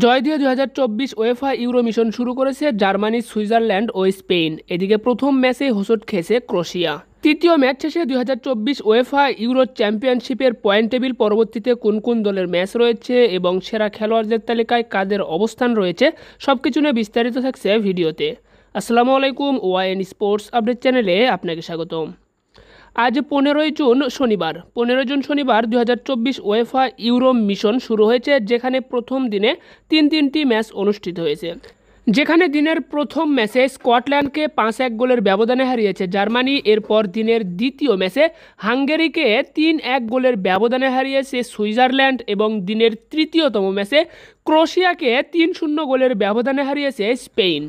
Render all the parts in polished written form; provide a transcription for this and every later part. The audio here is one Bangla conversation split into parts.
জয় দিয়ে 2024 ওয়েফা ইউরো মিশন শুরু করেছে জার্মানি, সুইজারল্যান্ড ও স্পেন। এদিকে প্রথম ম্যাচে হোঁচট খেয়েছে ক্রোয়েশিয়া। তৃতীয় ম্যাচ শেষে 2024 ওয়েফা ইউরো চ্যাম্পিয়নশিপের পয়েন্ট টেবিল, পরবর্তীতে কোন কোন দলের ম্যাচ রয়েছে এবং সেরা খেলোয়াড়দের তালিকায় কাদের অবস্থান রয়েছে সবকিছু নিয়ে বিস্তারিত থাকছে ভিডিওতে। আসসালামু আলাইকুম, ওয়াইএন স্পোর্টস আপডেট চ্যানেলে আপনাকে স্বাগতম। আজ 15 জুন শনিবার 2024 ওয়েফা ইউরো মিশন শুরু হয়েছে, যেখানে প্রথম দিনে তিনটি ম্যাচ অনুষ্ঠিত হয়েছে। যেখানে দিনের প্রথম ম্যাচে স্কটল্যান্ডকে 5-1 গোলের ব্যবধানে হারিয়েছে জার্মানি। এরপর দিনের দ্বিতীয় ম্যাচে হাঙ্গেরিকে 3-1 গোলের ব্যবধানে হারিয়েছে সুইজারল্যান্ড এবং দিনের তৃতীয়তম ম্যাচে ক্রোয়েশিয়াকে 3-0 গোলের ব্যবধানে হারিয়েছে স্পেন।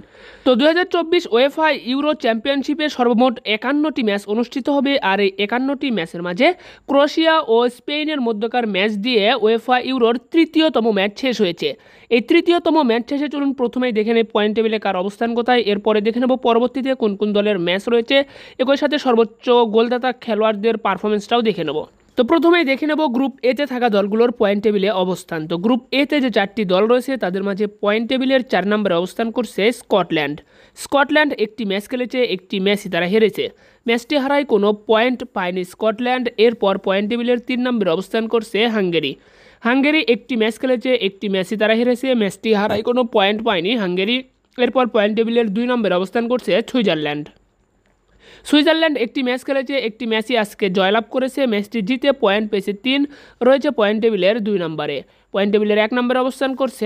তো 2024 ওয়েফা ইউরো চ্যাম্পিয়নশিপে সর্বমোট 51টি ম্যাচ অনুষ্ঠিত হবে, আর এই 51টি ম্যাচের মাঝে ক্রোয়েশিয়া ও স্পেনের মধ্যকার ম্যাচ দিয়ে ওয়েফা ইউরোর তৃতীয়তম ম্যাচ শেষ হয়েছে। এই তৃতীয়তম ম্যাচ শেষে চলুন প্রথমেই দেখে নেব পয়েন্ট টেবিলে কার অবস্থান কোথায়, এরপরে দেখে নেব পরবর্তীতে কোন কোন দলের ম্যাচ রয়েছে, একই সাথে সর্বোচ্চ গোলদাতা খেলোয়াড়দের পারফরমেন্সটাও দেখে নেব। তো প্রথমেই দেখে নেব গ্রুপ এতে থাকা দলগুলোর পয়েন্ট টেবিলে অবস্থান। তো গ্রুপ এতে যে 4টি দল রয়েছে তাদের মাঝে পয়েন্ট টেবিলের 4 নম্বরে অবস্থান করছে স্কটল্যান্ড। একটি ম্যাচ খেলেছে, একটি ম্যাচই তারা হেরেছে। ম্যাচটি হারায় কোনো পয়েন্ট পায়নি স্কটল্যান্ড। এরপর পয়েন্ট টেবিলের 3 নম্বরে অবস্থান করছে হাঙ্গেরি একটি ম্যাচ খেলেছে, একটি ম্যাচই তারা হেরেছে। ম্যাচটি হারায় কোনো পয়েন্ট পায়নি হাঙ্গেরি। এরপর পয়েন্ট টেবিলের 2 নম্বরে অবস্থান করছে সুইজারল্যান্ড একটি ম্যাচ খেলেছে, একটি ম্যাচই আজকে জয়লাভ করেছে। ম্যাচটি জিতে পয়েন্ট পেয়েছে 3, রয়েছে পয়েন্ট টেবিলের 2 নম্বরে। পয়েন্ট টেবিলের 1 নম্বরে অবস্থান করছে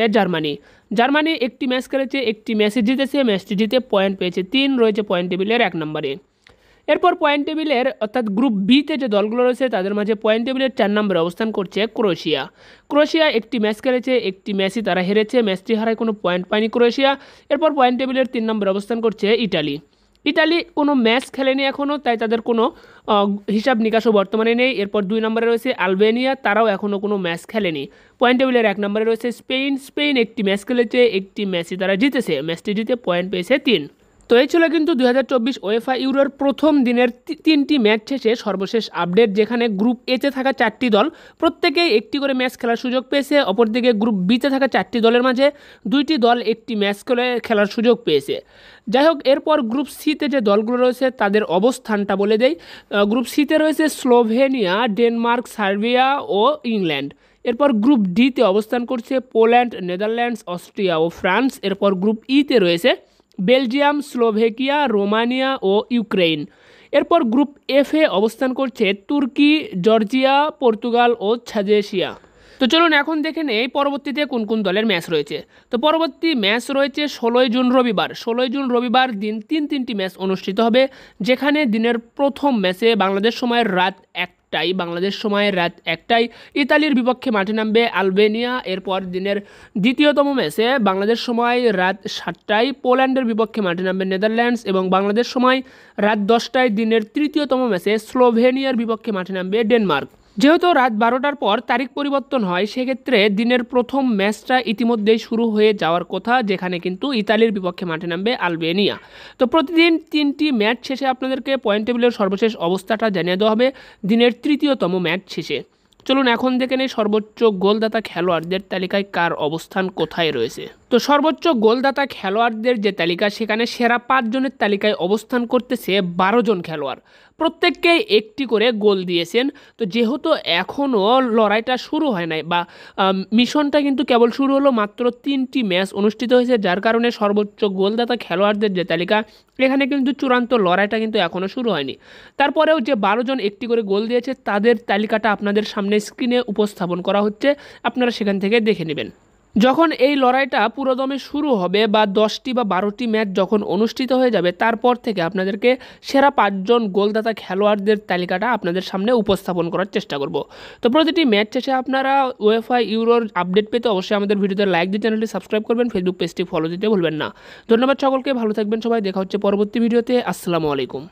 জার্মানি একটি ম্যাচ খেলেছে, একটি ম্যাচই জিতেছে। ম্যাচটি জিতে পয়েন্ট পেয়েছে 3, রয়েছে পয়েন্ট টেবিলের 1 নম্বরে। এরপর পয়েন্ট টেবিলের অর্থাৎ গ্রুপ বিতে যে দলগুলো রয়েছে তাদের মাঝে পয়েন্ট টেবিলের 4 নম্বরে অবস্থান করছে ক্রোয়েশিয়া একটি ম্যাচ খেলেছে, একটি ম্যাচই তারা হেরেছে। ম্যাচটি হারায় কোনো পয়েন্ট পায়নি ক্রোয়েশিয়া। এরপর পয়েন্ট টেবিলের 3 নম্বরে অবস্থান করছে ইটালি কোনো ম্যাচ খেলেনি এখনও, তাই তাদের কোনো হিসাব নিকাশও বর্তমানে নেই। এরপর 2 নম্বরে রয়েছে আলবেনিয়া, তারাও এখনও কোনো ম্যাচ খেলেনি। পয়েন্ট টেবিলের 1 নম্বরে রয়েছে স্পেন একটি ম্যাচ খেলেছে, একটি ম্যাচই তারা জিতেছে। ম্যাচটি জিতে পয়েন্ট পেয়েছে 3। তো এই ছিল কিন্তু 2024 ওয়েফা ইউরোর প্রথম দিনের 3টি ম্যাচ শেষে সর্বশেষ আপডেট, যেখানে গ্রুপ এতে থাকা 4টি দল প্রত্যেকেই একটি করে ম্যাচ খেলার সুযোগ পেয়েছে। অপরদিকে গ্রুপ বিতে থাকা 4টি দলের মাঝে 2টি দল একটি ম্যাচ খেলার সুযোগ পেয়েছে। যাই হোক, এরপর গ্রুপ সিতে যে দলগুলো রয়েছে তাদের অবস্থানটা বলে দেই। গ্রুপ সিতে রয়েছে স্লোভেনিয়া, ডেনমার্ক, সার্বিয়া ও ইংল্যান্ড। এরপর গ্রুপ ডিতে অবস্থান করছে পোল্যান্ড, নেদারল্যান্ডস, অস্ট্রিয়া ও ফ্রান্স। এরপর গ্রুপ ইতে রয়েছে বেলজিয়াম, স্লোভেকিয়া, রোমানিয়া ও ইউক্রেন। এরপর গ্রুপ এফে অবস্থান করছে তুর্কি, জর্জিয়া, পর্তুগাল ও ছাজেশিয়া। তো চলুন এখন দেখে নেই পরবর্তীতে কোন কোন দলের ম্যাচ রয়েছে। তো পরবর্তী ম্যাচ রয়েছে 16 জুন রবিবার দিন 3টি ম্যাচ অনুষ্ঠিত হবে, যেখানে দিনের প্রথম ম্যাচে বাংলাদেশ সময়ের রাত 1টায় ইতালির বিপক্ষে মাঠে নামবে আলবেনিয়া। এরপর দিনের দ্বিতীয়তম ম্যাচে বাংলাদেশ সময় রাত 7টায় পোল্যান্ডের বিপক্ষে মাঠে নামবে নেদারল্যান্ডস, এবং বাংলাদেশ সময় রাত 10টায় দিনের তৃতীয়তম ম্যাচে স্লোভেনিয়ার বিপক্ষে মাঠে নামবে ডেনমার্ক। যেহেতু রাত 12টার পর তারিখ পরিবর্তন হয়, সেক্ষেত্রে দিনের প্রথম ম্যাচটা ইতিমধ্যেই শুরু হয়ে যাওয়ার কথা, যেখানে কিন্তু ইতালির বিপক্ষে মাঠে নামবে আলবেনিয়া। তো প্রতিদিন 3টি ম্যাচ শেষে আপনাদেরকে পয়েন্ট টেবিলের সর্বশেষ অবস্থাটা জানিয়ে দেওয়া হবে দিনের তৃতীয়তম ম্যাচ শেষে। চলুন এখন দেখে নেই সর্বোচ্চ গোলদাতা খেলোয়াড়দের তালিকায় কার অবস্থান কোথায় রয়েছে। তো সর্বোচ্চ গোলদাতা খেলোয়াড়দের যে তালিকা, সেখানে সেরা 5 জনের তালিকায় অবস্থান করতেছে 12 জন খেলোয়াড়। প্রত্যেককেই একটি করে গোল দিয়েছেন। তো যেহেতু এখনও লড়াইটা শুরু হয় নাই, বা মিশনটা কিন্তু কেবল শুরু হলো, মাত্র 3টি ম্যাচ অনুষ্ঠিত হয়েছে, যার কারণে সর্বোচ্চ গোলদাতা খেলোয়াড়দের যে তালিকা, এখানে কিন্তু চূড়ান্ত লড়াইটা কিন্তু এখনও শুরু হয়নি। তারপরেও যে 12 জন একটি করে গোল দিয়েছে তাদের তালিকাটা আপনাদের সামনে স্ক্রিনে উপস্থাপন করা হচ্ছে, আপনারা সেখান থেকে দেখে নেবেন। যখন এই লড়াইটা পুরোদমে শুরু হবে, বা 10টি বা 12টি ম্যাচ যখন অনুষ্ঠিত হয়ে যাবে, তারপর থেকে আপনাদেরকে সেরা 5 জন গোলদাতা খেলোয়াড়দের তালিকাটা আপনাদের সামনে উপস্থাপন করার চেষ্টা করব। তো প্রতিটি ম্যাচ শেষে আপনারা ওয়েফা ইউরোর আপডেট পেতে অবশ্যই আমাদের ভিডিওতে লাইক দিয়ে চ্যানেলটি সাবস্ক্রাইব করবেন, ফেসবুক পেজটি ফলো দিতে ভুলবেন না। ধন্যবাদ সকলকে, ভালো থাকবেন সবাই, দেখা হচ্ছে পরবর্তী ভিডিওতে। আসসালামু আলাইকুম।